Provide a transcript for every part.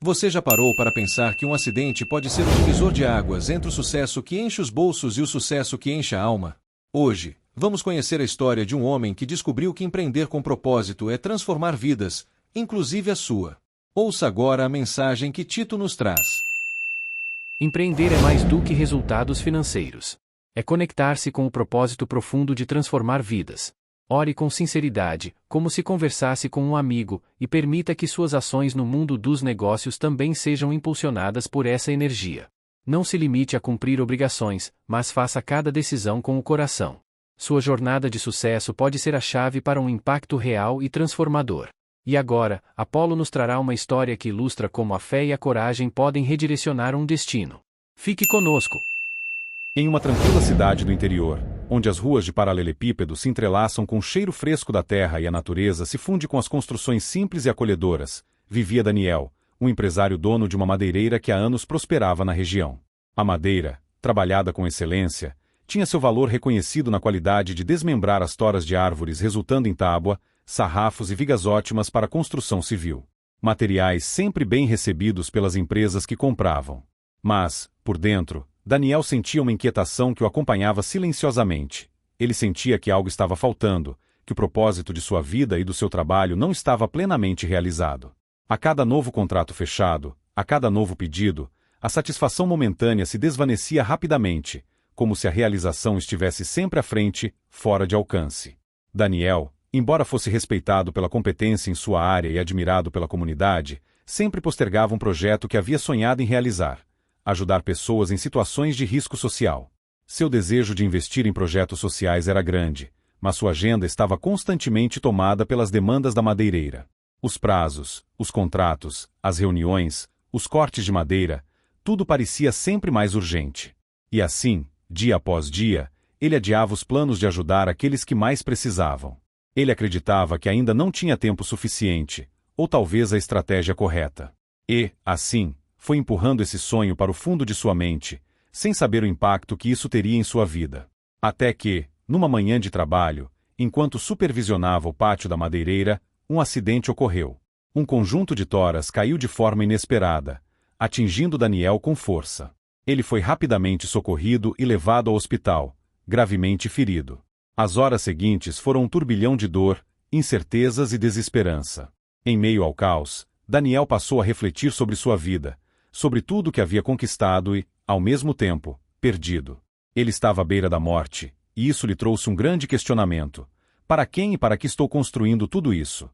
Você já parou para pensar que um acidente pode ser um divisor de águas entre o sucesso que enche os bolsos e o sucesso que enche a alma? Hoje, vamos conhecer a história de um homem que descobriu que empreender com propósito é transformar vidas, inclusive a sua. Ouça agora a mensagem que Tito nos traz. Empreender é mais do que resultados financeiros. É conectar-se com o propósito profundo de transformar vidas. Ore com sinceridade, como se conversasse com um amigo, e permita que suas ações no mundo dos negócios também sejam impulsionadas por essa energia. Não se limite a cumprir obrigações, mas faça cada decisão com o coração. Sua jornada de sucesso pode ser a chave para um impacto real e transformador. E agora, Apolo nos trará uma história que ilustra como a fé e a coragem podem redirecionar um destino. Fique conosco! Em uma tranquila cidade do interior, onde as ruas de paralelepípedo se entrelaçam com o cheiro fresco da terra e a natureza se funde com as construções simples e acolhedoras, vivia Daniel, um empresário dono de uma madeireira que há anos prosperava na região. A madeira, trabalhada com excelência, tinha seu valor reconhecido na qualidade de desmembrar as toras de árvores resultando em tábua, sarrafos e vigas ótimas para a construção civil. Materiais sempre bem recebidos pelas empresas que compravam. Mas, por dentro, Daniel sentia uma inquietação que o acompanhava silenciosamente. Ele sentia que algo estava faltando, que o propósito de sua vida e do seu trabalho não estava plenamente realizado. A cada novo contrato fechado, a cada novo pedido, a satisfação momentânea se desvanecia rapidamente, como se a realização estivesse sempre à frente, fora de alcance. Daniel, embora fosse respeitado pela competência em sua área e admirado pela comunidade, sempre postergava um projeto que havia sonhado em realizar: ajudar pessoas em situações de risco social. Seu desejo de investir em projetos sociais era grande, mas sua agenda estava constantemente tomada pelas demandas da madeireira. Os prazos, os contratos, as reuniões, os cortes de madeira, tudo parecia sempre mais urgente. E assim, dia após dia, ele adiava os planos de ajudar aqueles que mais precisavam. Ele acreditava que ainda não tinha tempo suficiente, ou talvez a estratégia correta. E, assim, foi empurrando esse sonho para o fundo de sua mente, sem saber o impacto que isso teria em sua vida. Até que, numa manhã de trabalho, enquanto supervisionava o pátio da madeireira, um acidente ocorreu. Um conjunto de toras caiu de forma inesperada, atingindo Daniel com força. Ele foi rapidamente socorrido e levado ao hospital, gravemente ferido. As horas seguintes foram um turbilhão de dor, incertezas e desesperança. Em meio ao caos, Daniel passou a refletir sobre sua vida, sobre tudo o que havia conquistado e, ao mesmo tempo, perdido. Ele estava à beira da morte, e isso lhe trouxe um grande questionamento: para quem e para que estou construindo tudo isso?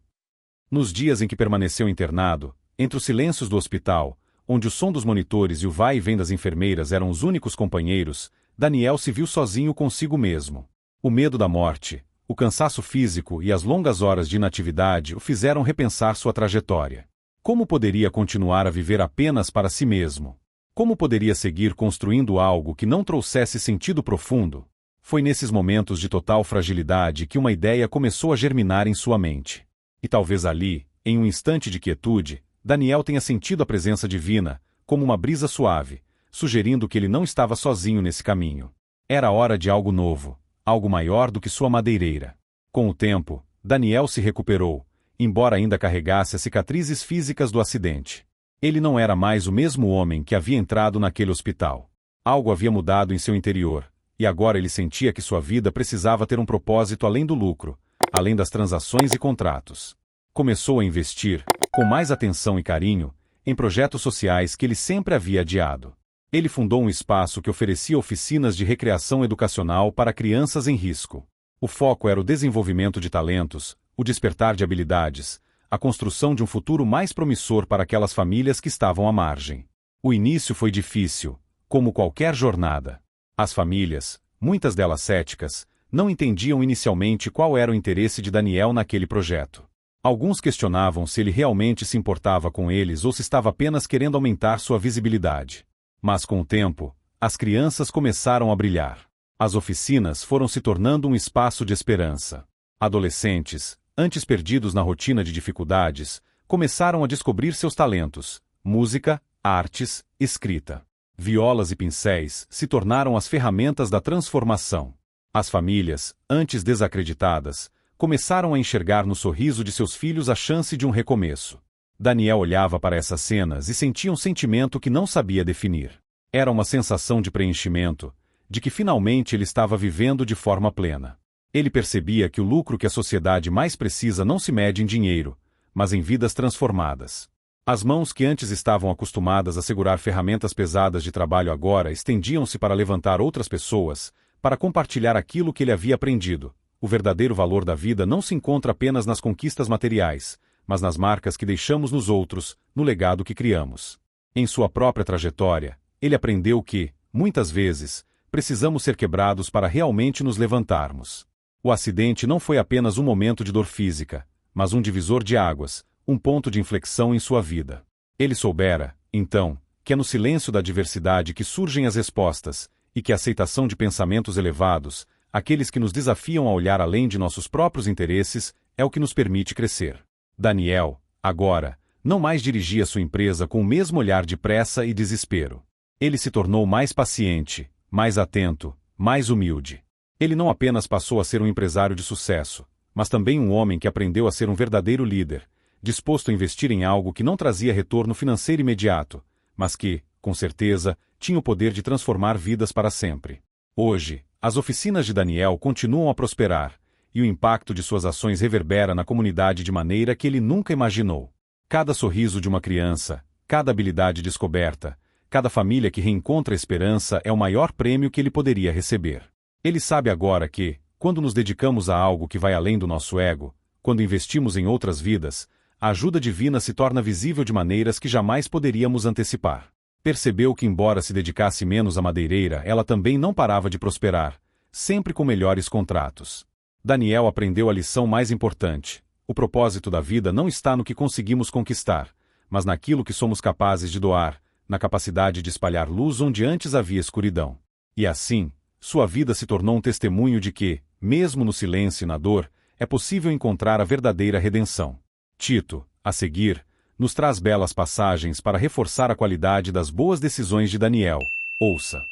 Nos dias em que permaneceu internado, entre os silêncios do hospital, onde o som dos monitores e o vai e vem das enfermeiras eram os únicos companheiros, Daniel se viu sozinho consigo mesmo. O medo da morte, o cansaço físico e as longas horas de inatividade o fizeram repensar sua trajetória. Como poderia continuar a viver apenas para si mesmo? Como poderia seguir construindo algo que não trouxesse sentido profundo? Foi nesses momentos de total fragilidade que uma ideia começou a germinar em sua mente. E talvez ali, em um instante de quietude, Daniel tenha sentido a presença divina, como uma brisa suave, sugerindo que ele não estava sozinho nesse caminho. Era hora de algo novo, algo maior do que sua madeireira. Com o tempo, Daniel se recuperou, embora ainda carregasse as cicatrizes físicas do acidente. Ele não era mais o mesmo homem que havia entrado naquele hospital. Algo havia mudado em seu interior, e agora ele sentia que sua vida precisava ter um propósito além do lucro, além das transações e contratos. Começou a investir, com mais atenção e carinho, em projetos sociais que ele sempre havia adiado. Ele fundou um espaço que oferecia oficinas de recreação educacional para crianças em risco. O foco era o desenvolvimento de talentos, o despertar de habilidades, a construção de um futuro mais promissor para aquelas famílias que estavam à margem. O início foi difícil, como qualquer jornada. As famílias, muitas delas céticas, não entendiam inicialmente qual era o interesse de Daniel naquele projeto. Alguns questionavam se ele realmente se importava com eles ou se estava apenas querendo aumentar sua visibilidade. Mas com o tempo, as crianças começaram a brilhar. As oficinas foram se tornando um espaço de esperança. Adolescentes, antes perdidos na rotina de dificuldades, começaram a descobrir seus talentos: música, artes, escrita. Violas e pincéis se tornaram as ferramentas da transformação. As famílias, antes desacreditadas, começaram a enxergar no sorriso de seus filhos a chance de um recomeço. Daniel olhava para essas cenas e sentia um sentimento que não sabia definir. Era uma sensação de preenchimento, de que finalmente ele estava vivendo de forma plena. Ele percebia que o lucro que a sociedade mais precisa não se mede em dinheiro, mas em vidas transformadas. As mãos que antes estavam acostumadas a segurar ferramentas pesadas de trabalho agora estendiam-se para levantar outras pessoas, para compartilhar aquilo que ele havia aprendido. O verdadeiro valor da vida não se encontra apenas nas conquistas materiais, mas nas marcas que deixamos nos outros, no legado que criamos. Em sua própria trajetória, ele aprendeu que, muitas vezes, precisamos ser quebrados para realmente nos levantarmos. O acidente não foi apenas um momento de dor física, mas um divisor de águas, um ponto de inflexão em sua vida. Ele soubera, então, que é no silêncio da adversidade que surgem as respostas, e que a aceitação de pensamentos elevados, aqueles que nos desafiam a olhar além de nossos próprios interesses, é o que nos permite crescer. Daniel, agora, não mais dirigia sua empresa com o mesmo olhar de pressa e desespero. Ele se tornou mais paciente, mais atento, mais humilde. Ele não apenas passou a ser um empresário de sucesso, mas também um homem que aprendeu a ser um verdadeiro líder, disposto a investir em algo que não trazia retorno financeiro imediato, mas que, com certeza, tinha o poder de transformar vidas para sempre. Hoje, as oficinas de Daniel continuam a prosperar, e o impacto de suas ações reverbera na comunidade de maneira que ele nunca imaginou. Cada sorriso de uma criança, cada habilidade descoberta, cada família que reencontra a esperança é o maior prêmio que ele poderia receber. Ele sabe agora que, quando nos dedicamos a algo que vai além do nosso ego, quando investimos em outras vidas, a ajuda divina se torna visível de maneiras que jamais poderíamos antecipar. Percebeu que, embora se dedicasse menos à madeireira, ela também não parava de prosperar, sempre com melhores contratos. Daniel aprendeu a lição mais importante. O propósito da vida não está no que conseguimos conquistar, mas naquilo que somos capazes de doar, na capacidade de espalhar luz onde antes havia escuridão. E assim, sua vida se tornou um testemunho de que, mesmo no silêncio e na dor, é possível encontrar a verdadeira redenção. Tito, a seguir, nos traz belas passagens para reforçar a qualidade das boas decisões de Daniel. Ouça.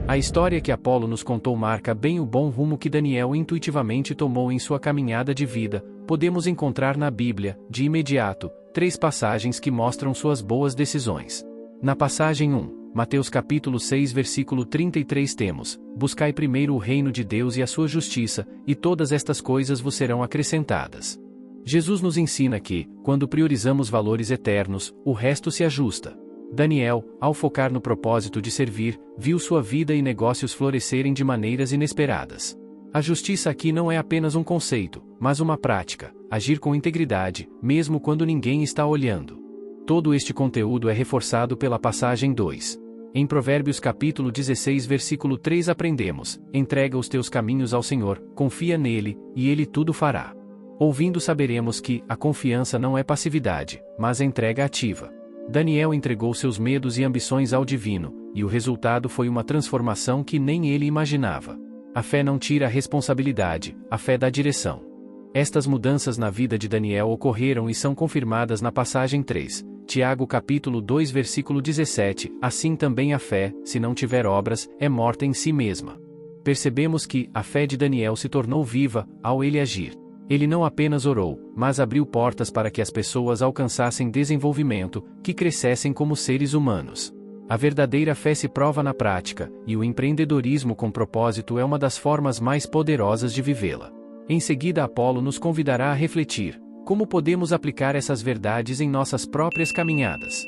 A história que Apolo nos contou marca bem o bom rumo que Daniel intuitivamente tomou em sua caminhada de vida. Podemos encontrar na Bíblia, de imediato, 3 passagens que mostram suas boas decisões. Na passagem 1, Mateus capítulo 6 versículo 33 temos: Buscai primeiro o reino de Deus e a sua justiça, e todas estas coisas vos serão acrescentadas. Jesus nos ensina que, quando priorizamos valores eternos, o resto se ajusta. Daniel, ao focar no propósito de servir, viu sua vida e negócios florescerem de maneiras inesperadas. A justiça aqui não é apenas um conceito, mas uma prática: agir com integridade, mesmo quando ninguém está olhando. Todo este conteúdo é reforçado pela passagem 2. Em Provérbios capítulo 16 versículo 3 aprendemos: entrega os teus caminhos ao Senhor, confia nele, e ele tudo fará. Ouvindo saberemos que a confiança não é passividade, mas entrega ativa. Daniel entregou seus medos e ambições ao divino, e o resultado foi uma transformação que nem ele imaginava. A fé não tira a responsabilidade, a fé dá direção. Estas mudanças na vida de Daniel ocorreram e são confirmadas na passagem 3, Tiago capítulo 2 versículo 17, assim também a fé, se não tiver obras, é morta em si mesma. Percebemos que a fé de Daniel se tornou viva, ao ele agir. Ele não apenas orou, mas abriu portas para que as pessoas alcançassem desenvolvimento, que crescessem como seres humanos. A verdadeira fé se prova na prática, e o empreendedorismo com propósito é uma das formas mais poderosas de vivê-la. Em seguida, Apolo nos convidará a refletir: como podemos aplicar essas verdades em nossas próprias caminhadas?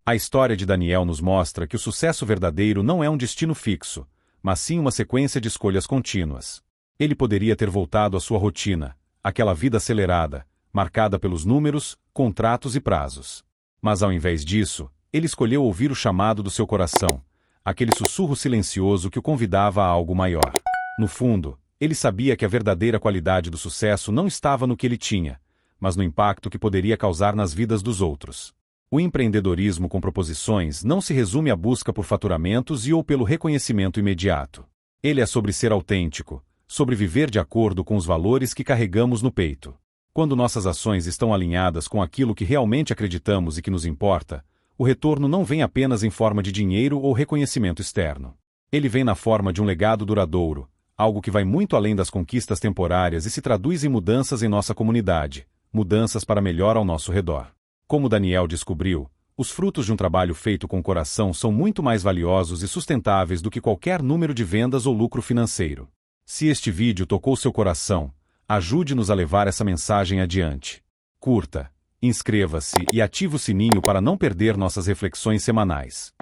A história de Daniel nos mostra que o sucesso verdadeiro não é um destino fixo, mas sim uma sequência de escolhas contínuas. Ele poderia ter voltado à sua rotina, aquela vida acelerada, marcada pelos números, contratos e prazos. Mas ao invés disso, ele escolheu ouvir o chamado do seu coração, aquele sussurro silencioso que o convidava a algo maior. No fundo, ele sabia que a verdadeira qualidade do sucesso não estava no que ele tinha, mas no impacto que poderia causar nas vidas dos outros. O empreendedorismo com proposições não se resume à busca por faturamentos ou pelo reconhecimento imediato. Ele é sobre ser autêntico, sobre viver de acordo com os valores que carregamos no peito. Quando nossas ações estão alinhadas com aquilo que realmente acreditamos e que nos importa, o retorno não vem apenas em forma de dinheiro ou reconhecimento externo. Ele vem na forma de um legado duradouro, algo que vai muito além das conquistas temporárias e se traduz em mudanças em nossa comunidade, mudanças para melhor ao nosso redor. Como Daniel descobriu, os frutos de um trabalho feito com coração são muito mais valiosos e sustentáveis do que qualquer número de vendas ou lucro financeiro. Se este vídeo tocou seu coração, ajude-nos a levar essa mensagem adiante. Curta, inscreva-se e ative o sininho para não perder nossas reflexões semanais.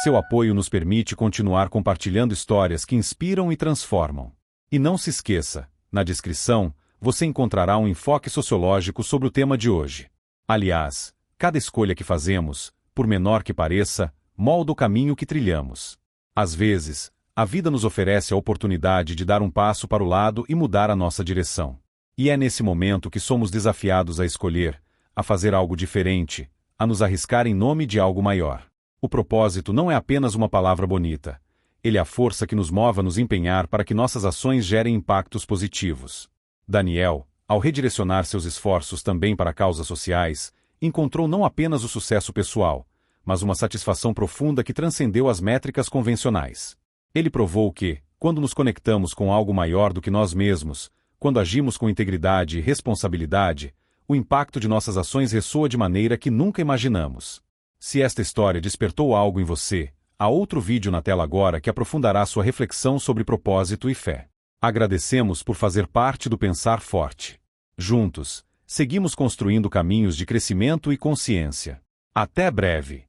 Seu apoio nos permite continuar compartilhando histórias que inspiram e transformam. E não se esqueça, na descrição, você encontrará um enfoque sociológico sobre o tema de hoje. Aliás, cada escolha que fazemos, por menor que pareça, molda o caminho que trilhamos. Às vezes, a vida nos oferece a oportunidade de dar um passo para o lado e mudar a nossa direção. E é nesse momento que somos desafiados a escolher, a fazer algo diferente, a nos arriscar em nome de algo maior. O propósito não é apenas uma palavra bonita. Ele é a força que nos move a nos empenhar para que nossas ações gerem impactos positivos. Daniel, ao redirecionar seus esforços também para causas sociais, encontrou não apenas o sucesso pessoal, mas uma satisfação profunda que transcendeu as métricas convencionais. Ele provou que, quando nos conectamos com algo maior do que nós mesmos, quando agimos com integridade e responsabilidade, o impacto de nossas ações ressoa de maneira que nunca imaginamos. Se esta história despertou algo em você, há outro vídeo na tela agora que aprofundará sua reflexão sobre propósito e fé. Agradecemos por fazer parte do Pensar Forte. Juntos, seguimos construindo caminhos de crescimento e consciência. Até breve!